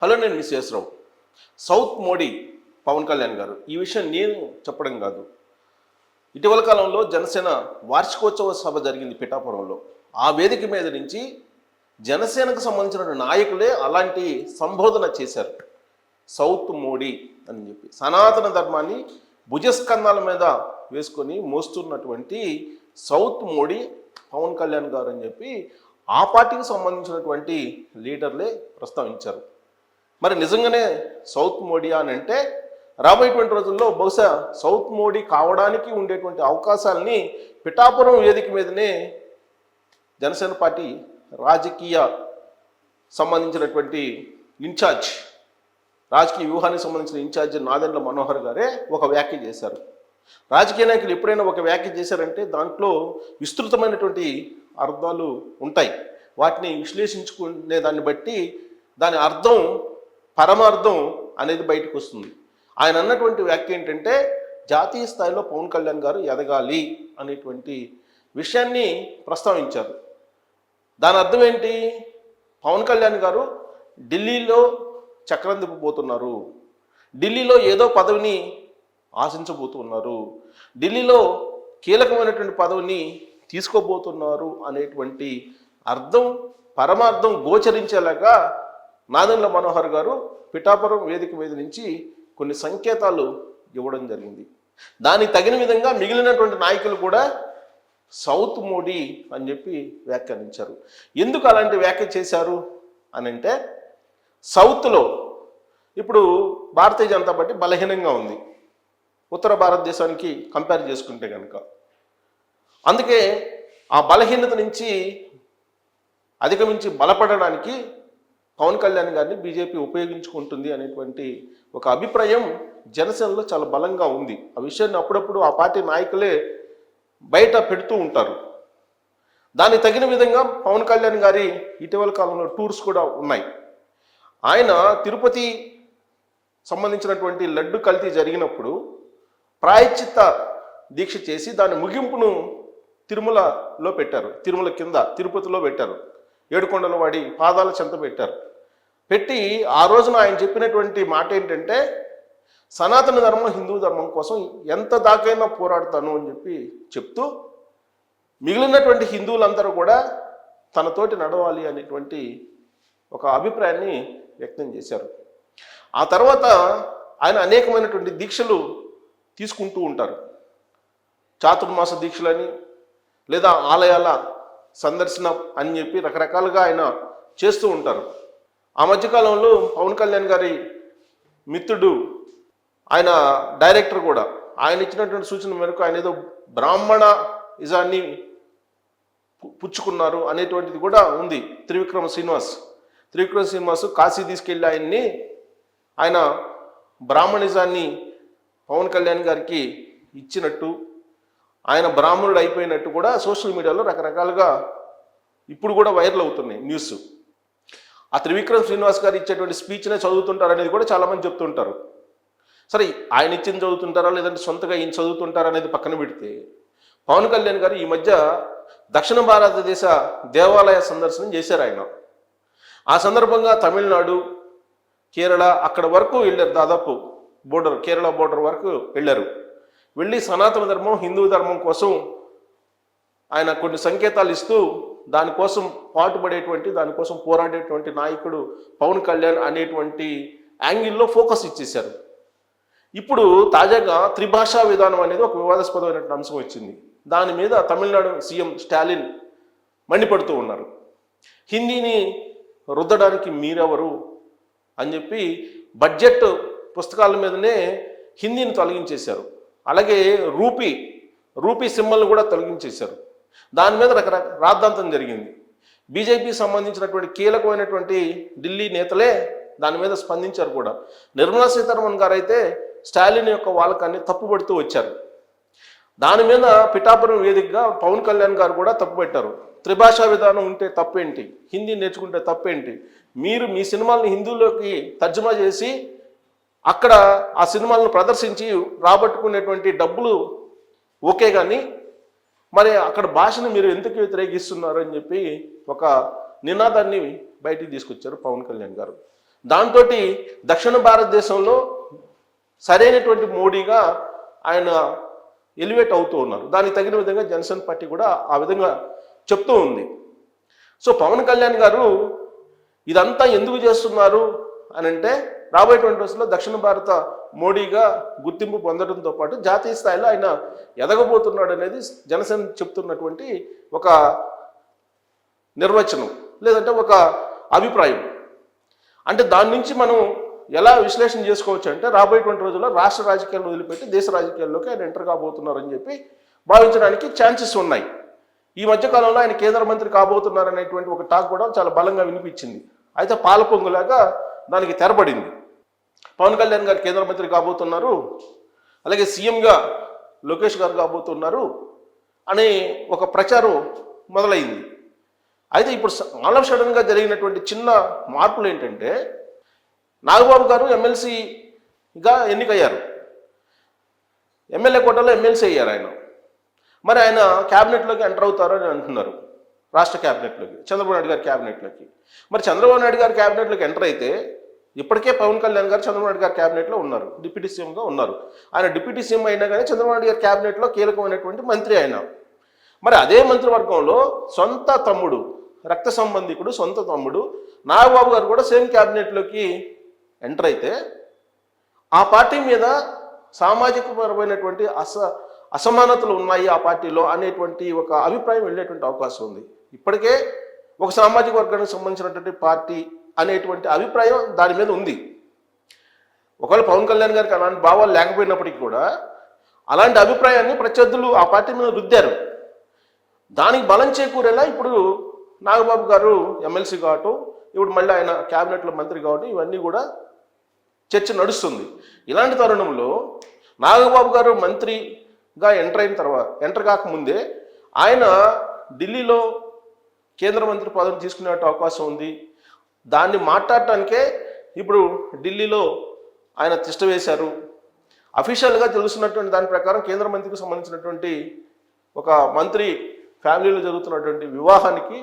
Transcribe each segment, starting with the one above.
Hello, నేను miss చేసరావు. South Modi Pawan Kalyan గారు ఈ విషయం నేను చెప్పడం కాదు. ఇటీవల కాలంలో జనసేన వార్షికోత్సవ సభ జరిగింది పిఠాపురంలో. ఆ వేదిక మీద నుంచి జనసేనకు సంబంధించిన నాయకులే అలాంటి సంబోధన చేశారు. సౌత్ మోడీ అని చెప్పి సనాతన ధర్మాన్ని భుజస్కంధాల మీద వేసుకొని మోస్తున్నటువంటి సౌత్ మోడీ పవన్ కళ్యాణ్ గారు అని చెప్పి ఆ పార్టీకి సంబంధించినటువంటి లీడర్లే ప్రస్తావించారు. మరి నిజంగానే సౌత్ మోడీ అని అంటే రాబోయేటువంటి రోజుల్లో బహుశా సౌత్ మోడీ కావడానికి ఉండేటువంటి అవకాశాలని పిఠాపురం వేదిక మీదనే జనసేన పార్టీ రాజకీయ సంబంధించినటువంటి ఇన్ఛార్జ్, రాజకీయ వ్యూహానికి సంబంధించిన ఇన్ఛార్జ్ నాదెండ్ల మనోహర్ గారే ఒక వ్యాఖ్య చేశారు. రాజకీయ నాయకులు ఎప్పుడైనా ఒక వ్యాఖ్య చేశారంటే దాంట్లో విస్తృతమైనటువంటి అర్థాలు ఉంటాయి. వాటిని విశ్లేషించుకునే దాన్ని బట్టి దాని అర్థం, పరమార్థం అనేది బయటకు వస్తుంది. ఆయన అన్నటువంటి వ్యాఖ్య ఏంటంటే జాతీయ స్థాయిలో పవన్ కళ్యాణ్ గారు ఎదగాలి అనేటువంటి విషయాన్ని ప్రస్తావించారు. దాని అర్థం ఏంటి? పవన్ కళ్యాణ్ గారు ఢిల్లీలో చక్రం తిప్పబోతున్నారు, ఢిల్లీలో ఏదో పదవిని ఆశించబోతున్నారు, ఢిల్లీలో కీలకమైనటువంటి పదవిని తీసుకోబోతున్నారు అనేటువంటి అర్థం, పరమార్థం గోచరించేలాగా నాదెండ్ల మనోహర్ గారు పిఠాపురం వేదిక మీద నుంచి కొన్ని సంకేతాలు ఇవ్వడం జరిగింది. దానికి తగిన విధంగా మిగిలినటువంటి నాయకులు కూడా సౌత్ మోడీ అని చెప్పి వ్యాఖ్యానించారు. ఎందుకు అలాంటి వ్యాఖ్య చేశారు అని అంటే, సౌత్లో ఇప్పుడు భారతీయ జనతా పార్టీ బలహీనంగా ఉంది ఉత్తర భారతదేశానికి కంపేర్ చేసుకుంటే కనుక. అందుకే ఆ బలహీనత నుంచి అధిగమించి బలపడడానికి పవన్ కళ్యాణ్ గారిని బీజేపీ ఉపయోగించుకుంటుంది అనేటువంటి ఒక అభిప్రాయం జనసేనలో చాలా బలంగా ఉంది. ఆ విషయాన్ని అప్పుడప్పుడు ఆ పార్టీ నాయకులే బయట పెడుతూ ఉంటారు. దానికి తగిన విధంగా పవన్ కళ్యాణ్ గారి ఇటీవల కాలంలో టూర్స్ కూడా ఉన్నాయి. ఆయన తిరుపతి సంబంధించినటువంటి లడ్డు కల్తీ జరిగినప్పుడు ప్రాయశ్చిత్త దీక్ష చేసి దాని ముగింపును తిరుమలలో పెట్టారు, తిరుమల కింద తిరుపతిలో పెట్టారు, ఏడుకొండల వాడి పాదాల చెంత పెట్టారు. పెట్టి ఆ రోజున ఆయన చెప్పినటువంటి మాట ఏంటంటే, సనాతన ధర్మం, హిందూ ధర్మం కోసం ఎంత దాకైనా పోరాడతాను అని చెప్పి చెప్తూ మిగిలినటువంటి హిందువులందరూ కూడా తనతోటి నడవాలి అనేటువంటి ఒక అభిప్రాయాన్ని వ్యక్తం చేశారు. ఆ తర్వాత ఆయన అనేకమైనటువంటి దీక్షలు తీసుకుంటూ ఉంటారు. చాతుర్మాస దీక్షలని, లేదా ఆలయాల సందర్శన అని చెప్పి రకరకాలుగా ఆయన చేస్తూ ఉంటారు. ఆ మధ్యకాలంలో పవన్ కళ్యాణ్ గారి మిత్రుడు, ఆయన డైరెక్టర్ కూడా, ఆయన ఇచ్చినటువంటి సూచన మేరకు ఆయన ఏదో బ్రాహ్మణ ఇజాన్ని పుచ్చుకున్నారు అనేటువంటిది కూడా ఉంది. త్రివిక్రమ శ్రీనివాస్ కాశీ తీసుకెళ్ళి ఆయన బ్రాహ్మణిజాన్ని పవన్ కళ్యాణ్ గారికి ఇచ్చినట్టు, ఆయన బ్రాహ్మణుడు అయిపోయినట్టు కూడా సోషల్ మీడియాలో రకరకాలుగా ఇప్పుడు కూడా వైరల్ అవుతున్నాయి న్యూస్. ఆ త్రివిక్రమ్ శ్రీనివాస్ గారు ఇచ్చేటువంటి స్పీచ్నే చదువుతుంటారు అనేది కూడా చాలామంది చెప్తుంటారు. సరే, ఆయన ఇచ్చింది చదువుతుంటారా లేదంటే సొంతగా ఈయన చదువుతుంటారా అనేది పక్కన పెడితే, పవన్ కళ్యాణ్ గారు ఈ మధ్య దక్షిణ భారతదేశ దేవాలయ సందర్శనం చేశారు. ఆయన ఆ సందర్భంగా తమిళనాడు, కేరళ అక్కడ వరకు వెళ్ళారు. దాదాపు కేరళ బోర్డర్ వరకు వెళ్ళారు. వెళ్ళి సనాతన ధర్మం, హిందూ ధర్మం కోసం ఆయన కొన్ని సంకేతాలు ఇస్తూ దానికోసం పాటుపడేటువంటి, దానికోసం పోరాడేటువంటి నాయకుడు పవన్ కళ్యాణ్ అనేటువంటి యాంగిల్లో ఫోకస్ ఇచ్చేశారు. ఇప్పుడు తాజాగా త్రిభాషా విధానం అనేది ఒక వివాదాస్పదమైనటువంటి అంశం వచ్చింది. దాని మీద తమిళనాడు సీఎం స్టాలిన్ మండిపడుతూ ఉన్నారు. హిందీని రుద్దడానికి మీరెవరు అని చెప్పి బడ్జెట్ పుస్తకాల మీదనే హిందీని తొలగించేశారు. అలాగే రూపీ సింబల్ని కూడా తొలగించేశారు. దాని మీద రాద్ధాంతం జరిగింది. బీజేపీ సంబంధించినటువంటి కీలకమైనటువంటి ఢిల్లీ నేతలే దాని మీద స్పందించారు కూడా. నిర్మలా సీతారామన్ గారు అయితే స్టాలిన్ యొక్క వాలకాన్ని తప్పుపడుతూ వచ్చారు. దాని మీద పిఠాపురం వేదికగా పవన్ కళ్యాణ్ గారు కూడా తప్పుపెట్టారు. త్రిభాషా విధానం ఉంటే తప్పేంటి, హిందీ నేర్చుకుంటే తప్పేంటి, మీరు మీ సినిమాల్ని హిందీలోకి తర్జుమా చేసి అక్కడ ఆ సినిమాలను ప్రదర్శించి రాబట్టుకునేటువంటి డబ్బులు ఓకే, కానీ మరి అక్కడ భాషను మీరు ఎందుకు వ్యతిరేకిస్తున్నారు అని చెప్పి ఒక నినాదాన్ని బయటికి తీసుకొచ్చారు పవన్ కళ్యాణ్ గారు. దాంతో దక్షిణ భారతదేశంలో సరైనటువంటి మోడీగా ఆయన ఎలివేట్ అవుతూ ఉన్నారు. దానికి తగిన విధంగా జనసేన పార్టీ కూడా ఆ విధంగా చెప్తూ ఉంది. సో పవన్ కళ్యాణ్ గారు ఇదంతా ఎందుకు చేస్తున్నారు అని అంటే, రాబోయేటువంటి రోజుల్లో దక్షిణ భారత మోడీగా గుర్తింపు పొందడంతో పాటు జాతీయ స్థాయిలో ఆయన ఎదగబోతున్నాడు అనేది జనసేన చెప్తున్నటువంటి ఒక నిర్వచనం, లేదంటే ఒక అభిప్రాయం. అంటే దాని నుంచి మనం ఎలా విశ్లేషణ చేసుకోవచ్చు అంటే, రాబోయేటువంటి రోజుల్లో రాష్ట్ర రాజకీయాలను వదిలిపెట్టి దేశ రాజకీయాల్లోకి ఆయన ఎంటర్ కాబోతున్నారని చెప్పి భావించడానికి ఛాన్సెస్ ఉన్నాయి. ఈ మధ్యకాలంలో ఆయన కేంద్ర మంత్రి కాబోతున్నారు అనేటువంటి ఒక టాక్ కూడా చాలా బలంగా వినిపించింది. అయితే పాల పొంగులాగా దానికి తెరపడింది. పవన్ కళ్యాణ్ గారు కేంద్ర మంత్రి కాబోతున్నారు, అలాగే సీఎంగా లోకేష్ గారు కాబోతున్నారు అనే ఒక ప్రచారం మొదలైంది. అయితే ఇప్పుడు ఆల్ ఆఫ్ సడన్గా జరిగినటువంటి చిన్న మార్పులు ఏంటంటే, నాగబాబు గారు ఎమ్మెల్సీగా ఎన్నికయ్యారు, ఎమ్మెల్యే కోటాలో ఎమ్మెల్సీ అయ్యారు ఆయన. మరి ఆయన క్యాబినెట్లోకి ఎంటర్ అవుతారు అని అంటున్నారు, రాష్ట్ర క్యాబినెట్లోకి, చంద్రబాబు నాయుడు గారి క్యాబినెట్లోకి. మరి చంద్రబాబు నాయుడు గారి క్యాబినెట్లోకి ఎంటర్ అయితే, ఇప్పటికే పవన్ కళ్యాణ్ గారు చంద్రబాబు నాయుడు గారి క్యాబినెట్లో ఉన్నారు, డిప్యూటీ సీఎంగా ఉన్నారు. ఆయన డిప్యూటీ సీఎం అయినా కానీ చంద్రబాబు నాయుడు గారి క్యాబినెట్లో కీలకమైనటువంటి మంత్రి ఆయన. మరి అదే మంత్రివర్గంలో సొంత తమ్ముడు, రక్త సంబంధికుడు, సొంత తమ్ముడు నాగబాబు గారు కూడా సేమ్ క్యాబినెట్లోకి ఎంటర్ అయితే, ఆ పార్టీ మీద సామాజికపరమైనటువంటి అసమానతలు ఉన్నాయి ఆ పార్టీలో అనేటువంటి ఒక అభిప్రాయం వెళ్ళేటువంటి అవకాశం ఉంది. ఇప్పటికే ఒక సామాజిక వర్గానికి సంబంధించినటువంటి పార్టీ అనేటువంటి అభిప్రాయం దాని మీద ఉంది. ఒకవేళ పవన్ కళ్యాణ్ గారికి అలాంటి భావాలు లేకపోయినప్పటికీ కూడా అలాంటి అభిప్రాయాన్ని ప్రత్యర్థులు ఆ పార్టీ మీద రుద్దారు. దానికి బలం చేకూరేలా ఇప్పుడు నాగబాబు గారు ఎమ్మెల్సీ కావటం, ఇప్పుడు మళ్ళీ ఆయన క్యాబినెట్లో మంత్రి కావటం, ఇవన్నీ కూడా చర్చ నడుస్తుంది. ఇలాంటి తరుణంలో నాగబాబు గారు మంత్రిగా ఎంటర్ కాకముందే ఆయన ఢిల్లీలో కేంద్ర మంత్రి పదవిని తీసుకునే అవకాశం ఉంది. దాన్ని మాట్లాడటానికే ఇప్పుడు ఢిల్లీలో ఆయన తిష్ట వేశారు. అఫీషియల్గా తెలుస్తున్నటువంటి దాని ప్రకారం కేంద్ర మంత్రికి సంబంధించినటువంటి ఒక మంత్రి ఫ్యామిలీలో జరుగుతున్నటువంటి వివాహానికి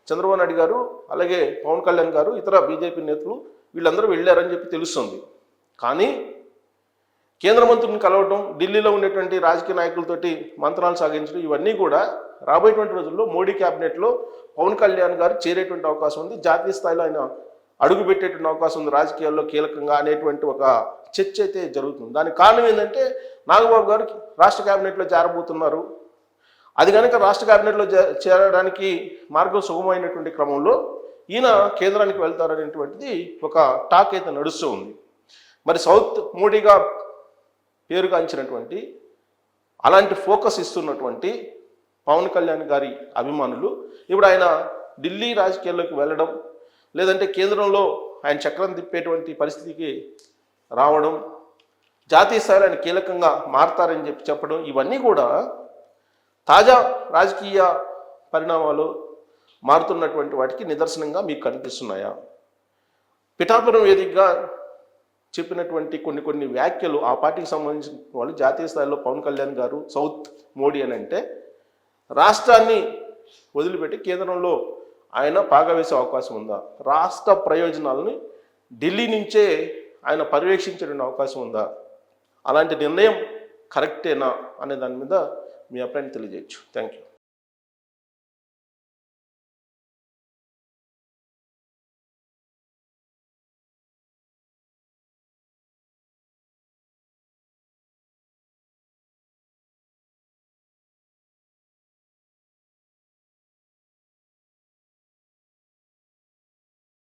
చంద్రబాబు నాయుడు గారు, అలాగే పవన్ కళ్యాణ్ గారు, ఇతర బీజేపీ నేతలు వీళ్ళందరూ వెళ్ళారని చెప్పి తెలుస్తుంది. కానీ కేంద్ర మంత్రులను కలవటం, ఢిల్లీలో ఉండేటువంటి రాజకీయ నాయకులతోటి మంత్రాలు సాగించడం, ఇవన్నీ కూడా రాబోయేటువంటి రోజుల్లో మోడీ క్యాబినెట్లో పవన్ కళ్యాణ్ గారు చేరేటువంటి అవకాశం ఉంది. జాతీయ స్థాయిలో ఆయన అడుగు పెట్టేటువంటి అవకాశం ఉంది రాజకీయాల్లో కీలకంగా అనేటువంటి ఒక చర్చ అయితే జరుగుతుంది. దానికి కారణం ఏంటంటే, నాగబాబు గారు రాష్ట్ర క్యాబినెట్లో చేరబోతున్నారు. అది కనుక రాష్ట్ర క్యాబినెట్లో చేరడానికి మార్గం సుగమైనటువంటి క్రమంలో ఈయన కేంద్రానికి వెళ్తారనేటువంటిది ఒక టాక్ అయితే నడుస్తూ ఉంది. మరి సౌత్ మోడీగా పేరుగాంచినటువంటి, అలాంటి ఫోకస్ ఇస్తున్నటువంటి పవన్ కళ్యాణ్ గారి అభిమానులు ఇప్పుడు ఆయన ఢిల్లీ రాజకీయాల్లోకి వెళ్ళడం, లేదంటే కేంద్రంలో ఆయన చక్రం తిప్పేటువంటి పరిస్థితికి రావడం, జాతీయ స్థాయిలో ఆయన కీలకంగా మారతారని చెప్పడం, ఇవన్నీ కూడా తాజా రాజకీయ పరిణామాలు మారుతున్నటువంటి వాటికి నిదర్శనంగా మీకు కనిపిస్తున్నాయా? పిఠాపురం వేదికగా చెప్పినటువంటి కొన్ని వ్యాఖ్యలు ఆ పార్టీకి సంబంధించిన వాళ్ళు జాతీయ స్థాయిలో పవన్ కళ్యాణ్ గారు సౌత్ మోడీ అని అంటే, రాష్ట్రాన్ని వదిలిపెట్టి కేంద్రంలో ఆయన పాగా వేసే అవకాశం ఉందా? రాష్ట్ర ప్రయోజనాలని ఢిల్లీ నుంచే ఆయన పర్యవేక్షించే అవకాశం ఉందా? అలాంటి నిర్ణయం కరెక్టేనా అనే దాని మీద మీ అభిప్రాయం తెలియజేయచ్చు. Thank you.